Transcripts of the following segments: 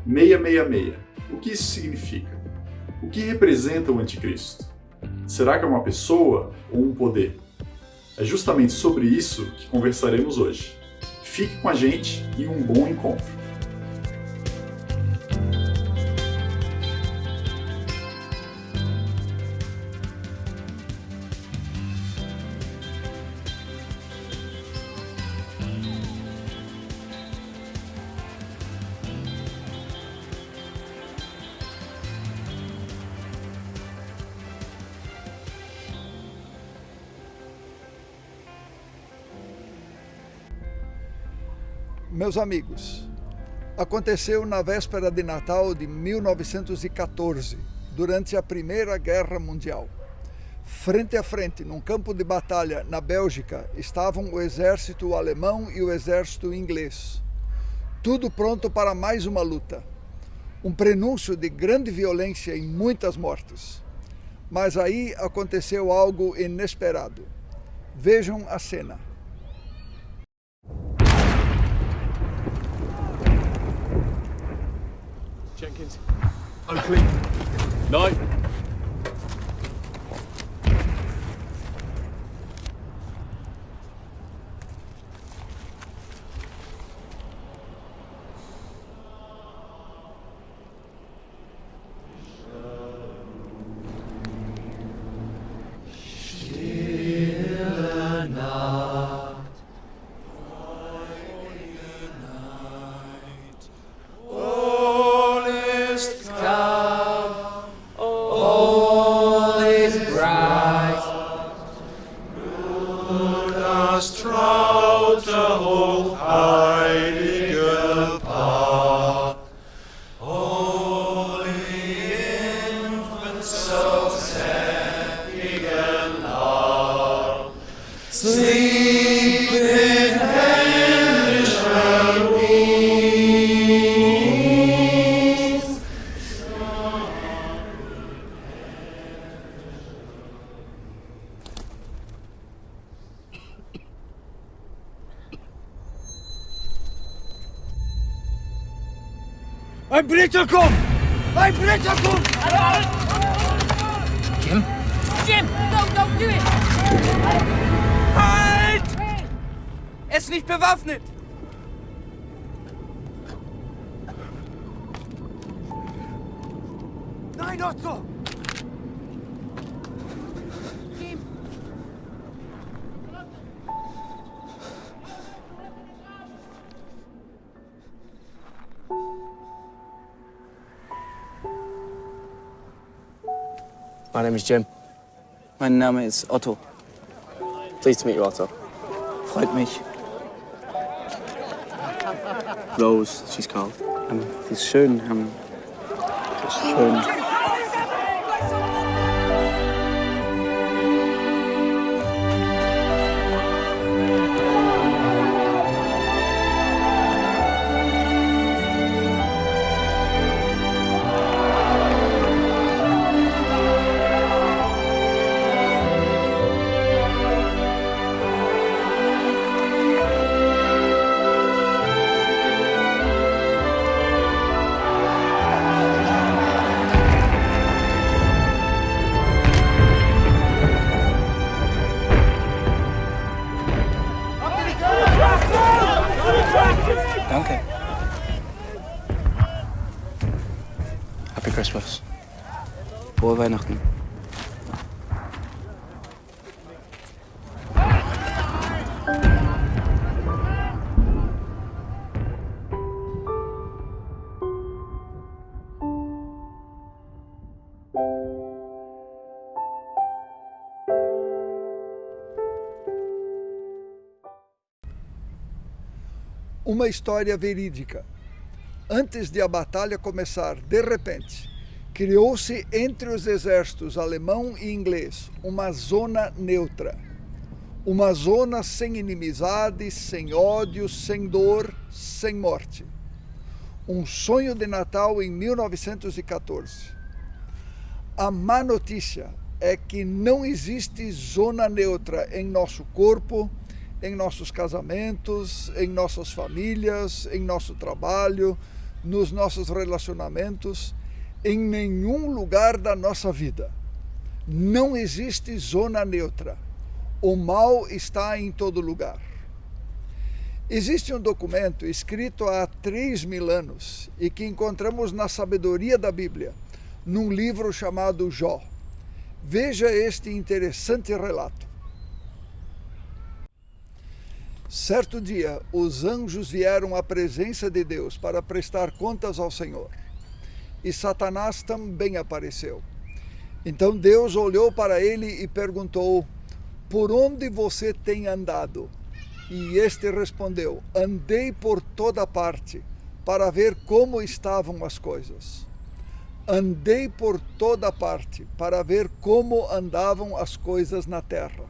666. O que isso significa? O que representa o anticristo? Será que é uma pessoa ou um poder? É justamente sobre isso que conversaremos hoje. Fique com a gente e um bom encontro. Meus amigos, aconteceu na véspera de Natal de 1914, durante a Primeira Guerra Mundial. Frente a frente, num campo de batalha na Bélgica, estavam o exército alemão e o exército inglês. Tudo pronto para mais uma luta. Um prenúncio de grande violência e muitas mortes. Mas aí aconteceu algo inesperado. Vejam a cena. Jenkins. Oakley. Knight. Ein Blitzer kommt! Ein Blitzer kommt! Jim? Jim, don't do it! Halt! Er ist nicht bewaffnet! Nein, Otto! Jim! My name is Jim. Mein Name ist Otto. Pleased to meet you, Otto. Freut mich. Rose, she's called. Die ist schön. Ist schön. Danke. Happy Christmas. Frohe Weihnachten. Uma história verídica. Antes de a batalha começar, de repente, criou-se entre os exércitos alemão e inglês uma zona neutra. Uma zona sem inimizade, sem ódio, sem dor, sem morte. Um sonho de Natal em 1914. A má notícia é que não existe zona neutra em nosso corpo, em nossos casamentos, em nossas famílias, em nosso trabalho, nos nossos relacionamentos, em nenhum lugar da nossa vida. Não existe zona neutra. O mal está em todo lugar. Existe um documento escrito há 3.000 anos e que encontramos na sabedoria da Bíblia, num livro chamado Jó. Veja este interessante relato. Certo dia, os anjos vieram à presença de Deus para prestar contas ao Senhor. E Satanás também apareceu. Então Deus olhou para ele e perguntou: por onde você tem andado? E este respondeu: andei por toda parte, para ver como estavam as coisas. Andei por toda parte, para ver como andavam as coisas na terra.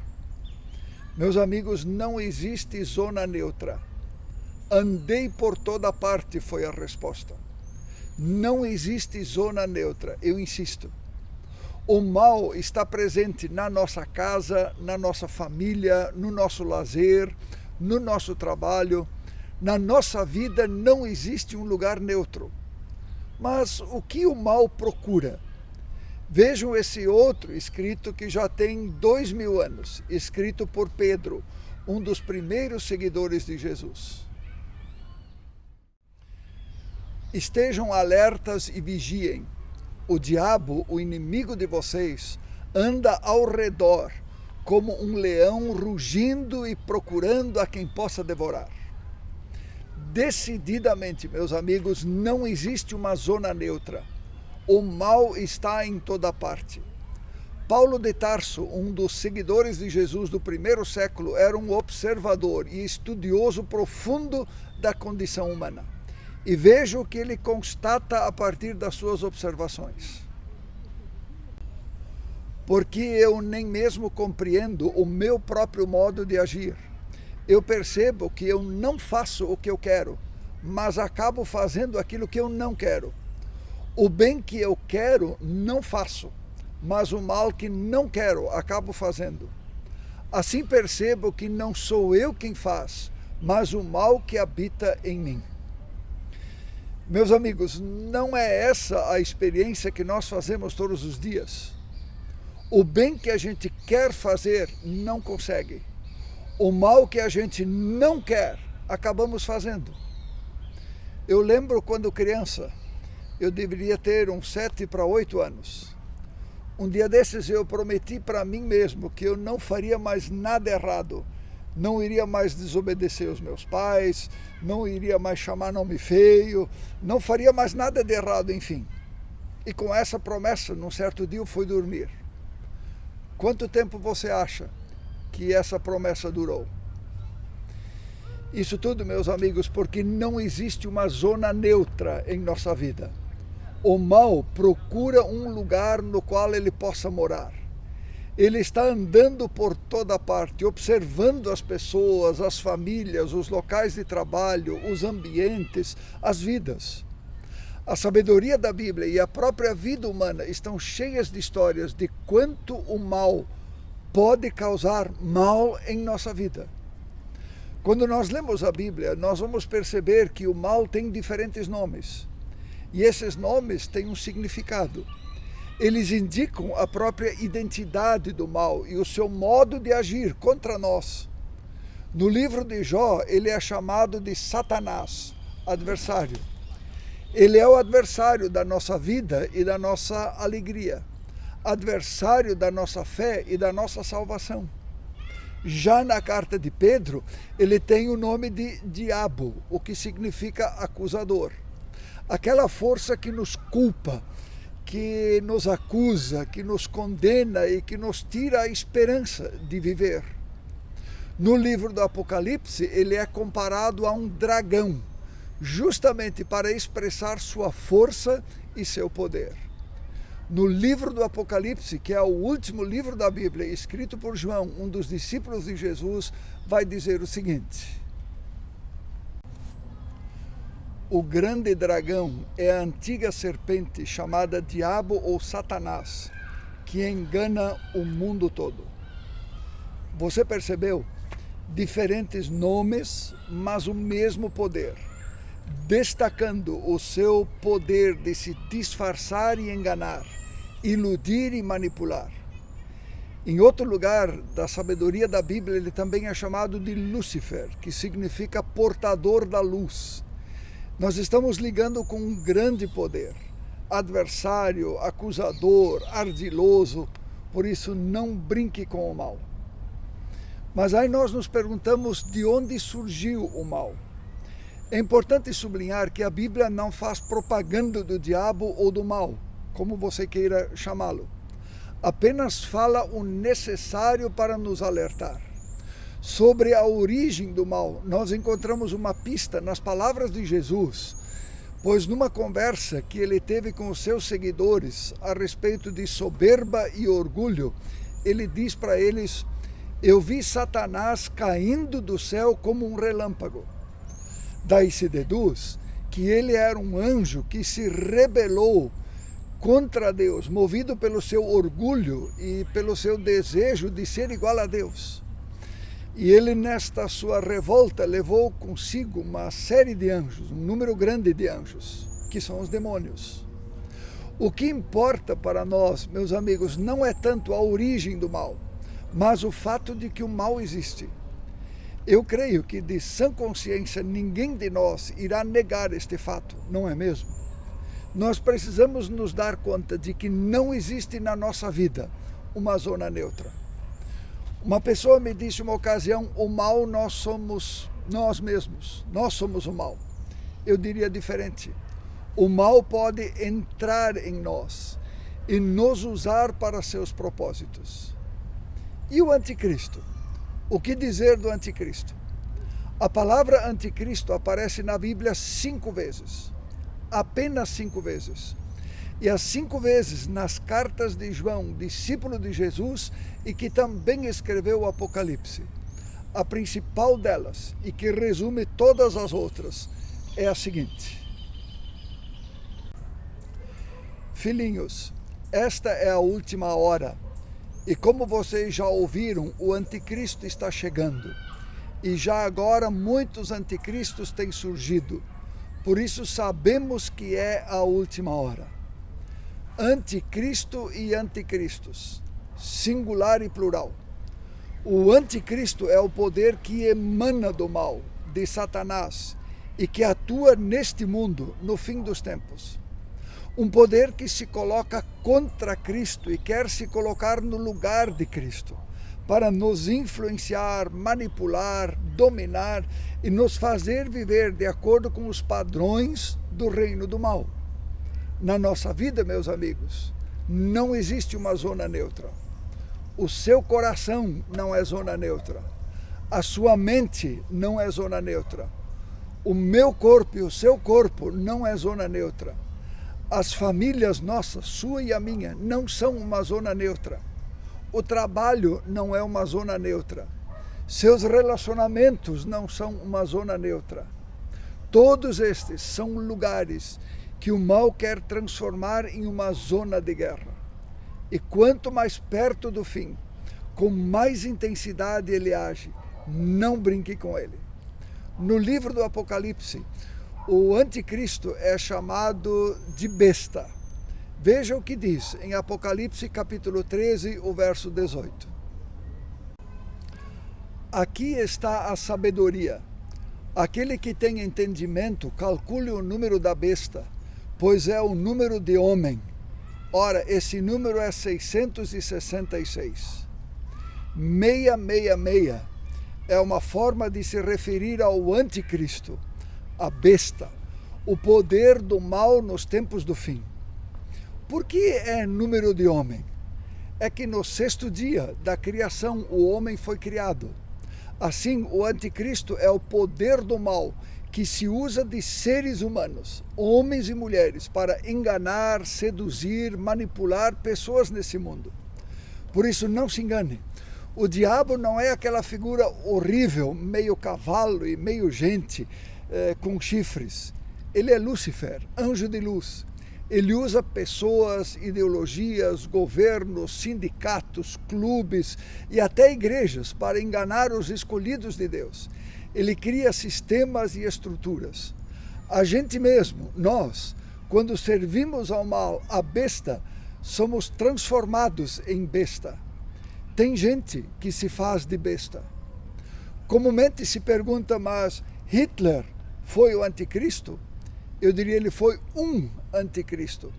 Meus amigos, não existe zona neutra. Andei por toda parte foi a resposta. Não existe zona neutra, eu insisto. O mal está presente na nossa casa, na nossa família, no nosso lazer, no nosso trabalho. Na nossa vida não existe um lugar neutro. Mas o que o mal procura? Vejam esse outro escrito que já tem 2.000 anos, escrito por Pedro, um dos primeiros seguidores de Jesus. Estejam alertas e vigiem. O diabo, o inimigo de vocês, anda ao redor como um leão rugindo e procurando a quem possa devorar. Decididamente, meus amigos, não existe uma zona neutra. O mal está em toda parte. Paulo de Tarso, um dos seguidores de Jesus do primeiro século, era um observador e estudioso profundo da condição humana. E veja o que ele constata a partir das suas observações. Porque eu nem mesmo compreendo o meu próprio modo de agir. Eu percebo que eu não faço o que eu quero, mas acabo fazendo aquilo que eu não quero. O bem que eu quero, não faço, mas o mal que não quero, acabo fazendo. Assim percebo que não sou eu quem faz, mas o mal que habita em mim. Meus amigos, não é essa a experiência que nós fazemos todos os dias. O bem que a gente quer fazer, não consegue. O mal que a gente não quer, acabamos fazendo. Eu lembro quando criança, eu deveria ter uns 7 para 8 anos. Um dia desses eu prometi para mim mesmo que eu não faria mais nada errado. Não iria mais desobedecer os meus pais, não iria mais chamar nome feio, não faria mais nada de errado, enfim. E com essa promessa, num certo dia eu fui dormir. Quanto tempo você acha que essa promessa durou? Isso tudo, meus amigos, porque não existe uma zona neutra em nossa vida. O mal procura um lugar no qual ele possa morar. Ele está andando por toda parte, observando as pessoas, as famílias, os locais de trabalho, os ambientes, as vidas. A sabedoria da Bíblia e a própria vida humana estão cheias de histórias de quanto o mal pode causar mal em nossa vida. Quando nós lemos a Bíblia, nós vamos perceber que o mal tem diferentes nomes. E esses nomes têm um significado. Eles indicam a própria identidade do mal e o seu modo de agir contra nós. No livro de Jó, ele é chamado de Satanás, adversário. Ele é o adversário da nossa vida e da nossa alegria, adversário da nossa fé e da nossa salvação. Já na carta de Pedro, ele tem o nome de diabo, o que significa acusador. Aquela força que nos culpa, que nos acusa, que nos condena e que nos tira a esperança de viver. No livro do Apocalipse, ele é comparado a um dragão, justamente para expressar sua força e seu poder. No livro do Apocalipse, que é o último livro da Bíblia, escrito por João, um dos discípulos de Jesus, vai dizer o seguinte: o grande dragão é a antiga serpente chamada Diabo ou Satanás, que engana o mundo todo. Você percebeu? Diferentes nomes, mas o mesmo poder. destacando o seu poder de se disfarçar e enganar, iludir e manipular. Em outro lugar da sabedoria da Bíblia, ele também é chamado de Lúcifer, que significa portador da luz. Nós estamos lidando com um grande poder, adversário, acusador, ardiloso, por isso não brinque com o mal. Mas aí nós nos perguntamos de onde surgiu o mal. É importante sublinhar que a Bíblia não faz propaganda do diabo ou do mal, como você queira chamá-lo. Apenas fala o necessário para nos alertar. Sobre a origem do mal, nós encontramos uma pista nas palavras de Jesus, pois numa conversa que ele teve com os seus seguidores a respeito de soberba e orgulho, ele diz para eles: eu vi Satanás caindo do céu como um relâmpago. Daí se deduz que ele era um anjo que se rebelou contra Deus, movido pelo seu orgulho e pelo seu desejo de ser igual a Deus. E ele, nesta sua revolta, levou consigo uma série de anjos, um número grande de anjos, que são os demônios. O que importa para nós, meus amigos, não é tanto a origem do mal, mas o fato de que o mal existe. Eu creio que de sã consciência ninguém de nós irá negar este fato, não é mesmo? Nós precisamos nos dar conta de que não existe na nossa vida uma zona neutra. Uma pessoa me disse uma ocasião: o mal nós somos nós mesmos, nós somos o mal. Eu diria diferente. O mal pode entrar em nós e nos usar para seus propósitos. E o anticristo? O que dizer do anticristo? A palavra anticristo aparece na Bíblia 5 vezes. Apenas 5 vezes. E as 5 vezes nas cartas de João, discípulo de Jesus, e que também escreveu o Apocalipse. A principal delas, e que resume todas as outras, é a seguinte: filhinhos, esta é a última hora, e como vocês já ouviram, o anticristo está chegando, e já agora muitos anticristos têm surgido, por isso sabemos que é a última hora. Anticristo e anticristos, singular e plural. O anticristo é o poder que emana do mal, de Satanás, e que atua neste mundo no fim dos tempos. Um poder que se coloca contra Cristo e quer se colocar no lugar de Cristo, para nos influenciar, manipular, dominar e nos fazer viver de acordo com os padrões do reino do mal. Na nossa vida, meus amigos, não existe uma zona neutra. O seu coração não é zona neutra. A sua mente não é zona neutra. O meu corpo e o seu corpo não é zona neutra. As famílias nossas, sua e a minha, não são uma zona neutra. O trabalho não é uma zona neutra. Seus relacionamentos não são uma zona neutra. Todos estes são lugares que o mal quer transformar em uma zona de guerra. E quanto mais perto do fim, com mais intensidade ele age, não brinque com ele. No livro do Apocalipse, o anticristo é chamado de besta. Veja o que diz em Apocalipse capítulo 13, o verso 18. Aqui está a sabedoria. Aquele que tem entendimento, calcule o número da besta, pois é o número de homem. Ora, esse número é 666. 666 é uma forma de se referir ao anticristo, a besta, o poder do mal nos tempos do fim. Por que é número de homem? É que no 6º dia da criação o homem foi criado. Assim, o anticristo é o poder do mal que se usa de seres humanos, homens e mulheres, para enganar, seduzir, manipular pessoas nesse mundo. Por isso, não se engane. O diabo não é aquela figura horrível, meio cavalo e meio gente, com chifres. Ele é Lúcifer, anjo de luz. Ele usa pessoas, ideologias, governos, sindicatos, clubes e até igrejas para enganar os escolhidos de Deus. Ele cria sistemas e estruturas. A gente mesmo, nós, quando servimos ao mal, a besta, somos transformados em besta. Tem gente que se faz de besta. Comumente se pergunta, mas Hitler foi o anticristo? Eu diria, ele foi um anticristo.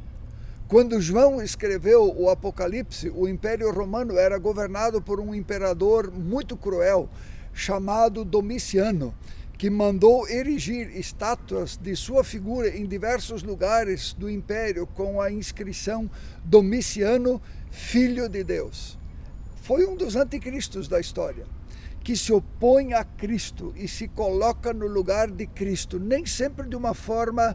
Quando João escreveu o Apocalipse, o Império Romano era governado por um imperador muito cruel, chamado Domiciano, que mandou erigir estátuas de sua figura em diversos lugares do império com a inscrição Domiciano, Filho de Deus. Foi um dos anticristos da história, que se opõe a Cristo e se coloca no lugar de Cristo, nem sempre de uma forma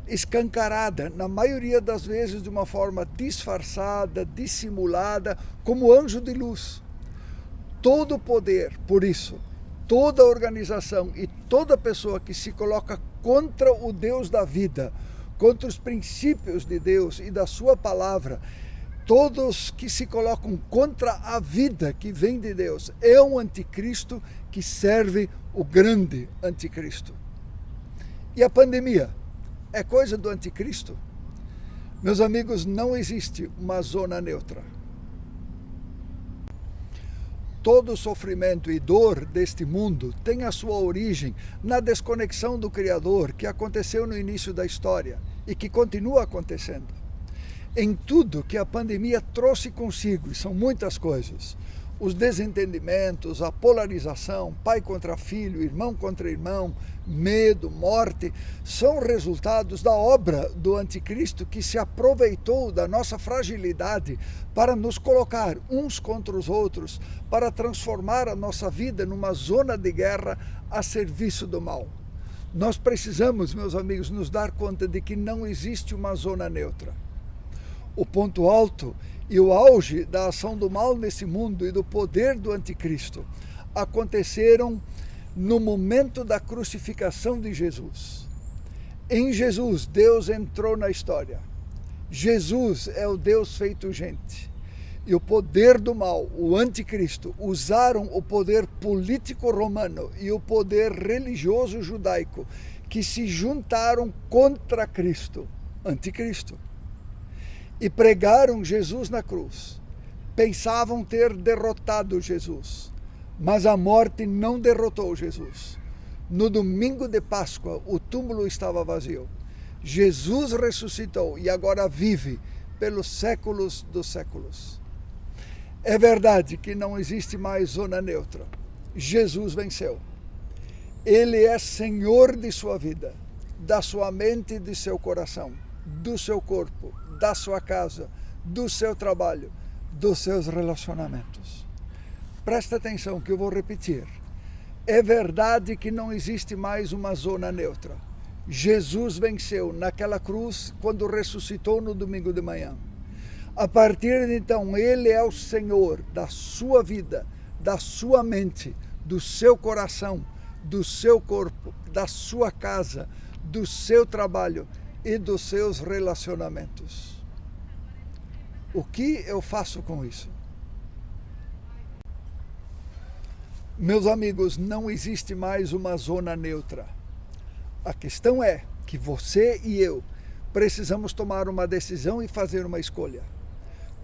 escancarada, na maioria das vezes de uma forma disfarçada, dissimulada, como anjo de luz. Todo poder, por isso, toda organização e toda pessoa que se coloca contra o Deus da vida, contra os princípios de Deus e da sua palavra, todos que se colocam contra a vida que vem de Deus, é um anticristo que serve o grande anticristo. E a pandemia é coisa do anticristo? Meus amigos, não existe uma zona neutra. Todo sofrimento e dor deste mundo tem a sua origem na desconexão do Criador que aconteceu no início da história e que continua acontecendo. Em tudo que a pandemia trouxe consigo, e são muitas coisas, os desentendimentos, a polarização, pai contra filho, irmão contra irmão, medo, morte, são resultados da obra do anticristo que se aproveitou da nossa fragilidade para nos colocar uns contra os outros, para transformar a nossa vida numa zona de guerra a serviço do mal. Nós precisamos, meus amigos, nos dar conta de que não existe uma zona neutra. O ponto alto e o auge da ação do mal nesse mundo e do poder do anticristo aconteceram no momento da crucificação de Jesus. Em Jesus, Deus entrou na história. Jesus é o Deus feito gente. E o poder do mal, o anticristo, usaram o poder político romano e o poder religioso judaico que se juntaram contra Cristo, anticristo. E pregaram Jesus na cruz. Pensavam ter derrotado Jesus, mas a morte não derrotou Jesus. No domingo de Páscoa, o túmulo estava vazio. Jesus ressuscitou e agora vive pelos séculos dos séculos. É verdade que não existe mais zona neutra. Jesus venceu. Ele é Senhor de sua vida, da sua mente e de seu coração, do seu corpo, da sua casa, do seu trabalho, dos seus relacionamentos. Presta atenção que eu vou repetir. É verdade que não existe mais uma zona neutra. Jesus venceu naquela cruz quando ressuscitou no domingo de manhã. A partir de então, Ele é o Senhor da sua vida, da sua mente, do seu coração, do seu corpo, da sua casa, do seu trabalho e dos seus relacionamentos. O que eu faço com isso? Meus amigos, não existe mais uma zona neutra. A questão é que você e eu precisamos tomar uma decisão e fazer uma escolha.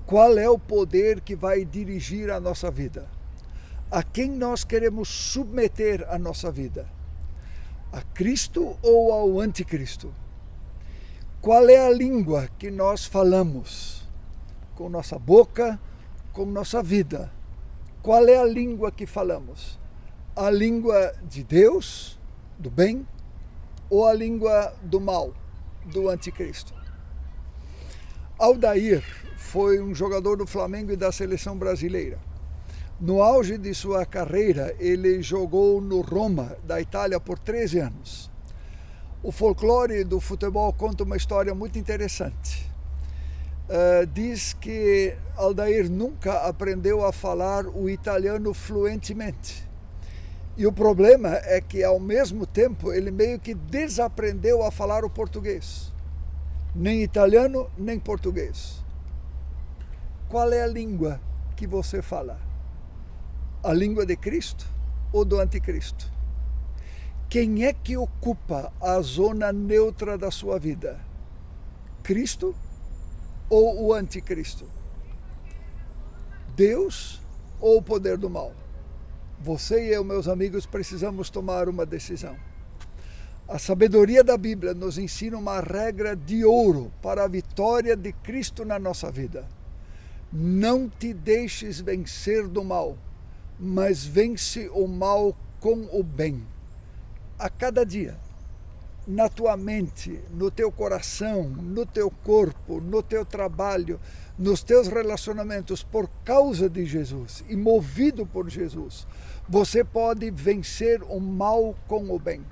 Qual é o poder que vai dirigir a nossa vida? A quem nós queremos submeter a nossa vida? A Cristo ou ao anticristo? Qual é a língua que nós falamos? Com nossa boca, com nossa vida. Qual é a língua que falamos? A língua de Deus, do bem, ou a língua do mal, do anticristo? Aldair foi um jogador do Flamengo e da seleção brasileira. No auge de sua carreira, ele jogou no Roma, da Itália, por 13 anos. O folclore do futebol conta uma história muito interessante. Diz que Aldair nunca aprendeu a falar o italiano fluentemente. E o problema é que, ao mesmo tempo, ele meio que desaprendeu a falar o português. Nem italiano, nem português. Qual é a língua que você fala? A língua de Cristo ou do anticristo? Quem é que ocupa a zona neutra da sua vida? Cristo ou o anticristo? Deus ou o poder do mal? Você e eu, meus amigos, precisamos tomar uma decisão. A sabedoria da Bíblia nos ensina uma regra de ouro para a vitória de Cristo na nossa vida. Não te deixes vencer do mal, mas vence o mal com o bem. A cada dia, na tua mente, no teu coração, no teu corpo, no teu trabalho, nos teus relacionamentos, por causa de Jesus e movido por Jesus, você pode vencer o mal com o bem.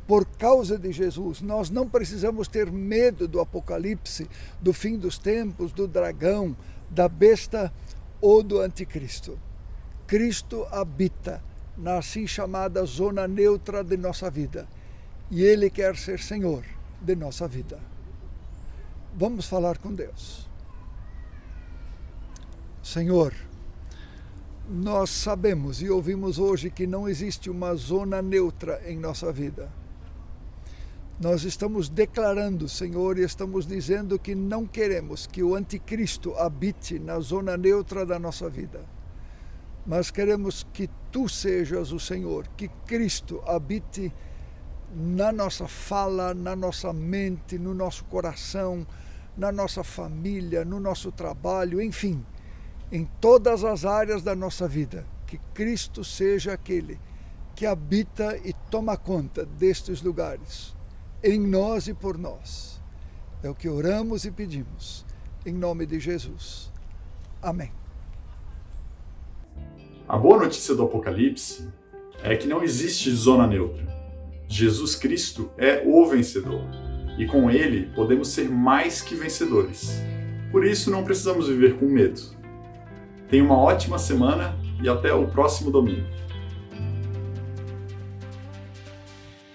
Por causa de Jesus, nós não precisamos ter medo do apocalipse, do fim dos tempos, do dragão, da besta ou do anticristo. Cristo habita na assim chamada zona neutra de nossa vida e Ele quer ser Senhor de nossa vida. Vamos falar com Deus. Senhor, nós sabemos e ouvimos hoje que não existe uma zona neutra em nossa vida. Nós estamos declarando, Senhor, e estamos dizendo que não queremos que o anticristo habite na zona neutra da nossa vida. Mas queremos que Tu sejas o Senhor, que Cristo habite na nossa fala, na nossa mente, no nosso coração, na nossa família, no nosso trabalho, enfim, em todas as áreas da nossa vida. Que Cristo seja aquele que habita e toma conta destes lugares, em nós e por nós. É o que oramos e pedimos, em nome de Jesus. Amém. A boa notícia do Apocalipse é que não existe zona neutra. Jesus Cristo é o vencedor, e com Ele podemos ser mais que vencedores. Por isso não precisamos viver com medo. Tenha uma ótima semana e até o próximo domingo.